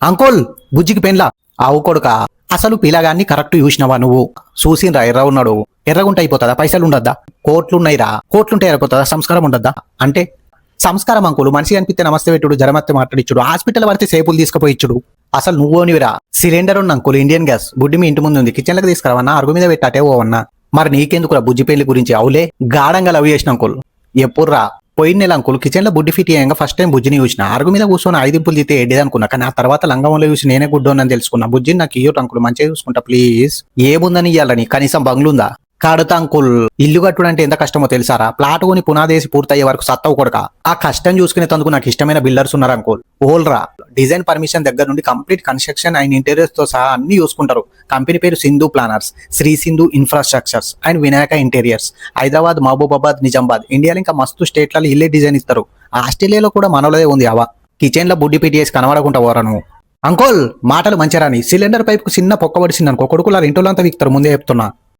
అంకోల్ బుజ్జికి పెన్లా ఆవు కొడుక అసలు పిల్లగాన్ని కరెక్ట్ చూసినవా నువ్వు చూసినరా ఎర్ర ఉన్నాడు ఎర్రగుంట అయిపోతుందా పైసలు ఉండద్దా కోట్లున్నాయిరా కోట్లుంటే అయిపోతుందా సంస్కారం ఉండద్దా అంటే సంస్కారం అంకులు మనిషి అనిపిస్తే నమస్తే పెట్టుడు జరమత్తే మాట్లాడిచ్చుడు హాస్పిటల్ పడితే సేపులు తీసుకుపోయిచ్చుడు అసలు నువ్వునివిరా సిలిండర్ ఉన్న అంకుల్ ఇండియన్ గ్యాస్ బుడ్డి మీ ఇంటి ముందు ఉంది కిచెన్ లకు తీసుకురావన్నా అరుగు మీద పెట్టాటే ఓ అన్నా మరి నీకెందుకురా బుజ్జి పెళ్లి గురించి అవులే గాఢంగా లవ్ చేసిన అంకుల్ ఎప్పుడురా పోయిన నెల అంకుల్ కిచెన్ లో బుడ్డి ఫిట్ అయ్యాక ఫస్ట్ టైం బుజ్జిని చూసిన అరుగు మీద కూర్చొని ఐదింపులు తీతే ఎడ్డేది అనుకున్నా కానీ ఆ తర్వాత లంగంలో చూసి నేనే గుడ్డోనని తెలుసుకున్నా బుజ్జిని నాకు ఇయ్యోట అంకుల్ మంచిగా చూసుకుంటా ప్లీజ్ ఏముందని ఇయ్యాలని కనీసం బంగ్లుందా కాడతా అంకుల్ ఇల్లు కట్టుడు అంటే ఎంత కష్టమో తెలుసారా ప్లాట్ కొని పునాదేసి పూర్తయ్యే వరకు సత్తవు కొడక ఆ కష్టం చూసుకునేందుకు నాకు ఇష్టమైన బిల్డర్స్ ఉన్నారు అంకుల్ ఓల్రా డిజైన్ పర్మిషన్ దగ్గర నుండి కంప్లీట్ కన్స్ట్రక్షన్ అండ్ ఇంటీరియర్స్ తో సహా అన్ని చూసుకుంటారు కంపెనీ పేరు Sindhu planners Shri Sindhu infrastructures and Vinayaka interiors Hyderabad Mahabubabad Nizamabad ఇండియాలో ఇంకా మస్తు స్టేట్లలో ఇల్లే డిజైన్ ఇస్తారు ఆస్ట్రేలియాలో కూడా మనోలదే ఉంది అవా కిచెన్ లో బుడ్డి పిటిఎస్ కనబడకుండా పోరా నువ్వు అంకోల్ మాటలు మంచిరాని సిలిండర్ పైప్ కు చిన్న పొక్కబడిసింది అనుకో కొడుకులా ఇంటోళ్ళంతా విక్తారు ముందే చెప్తున్నా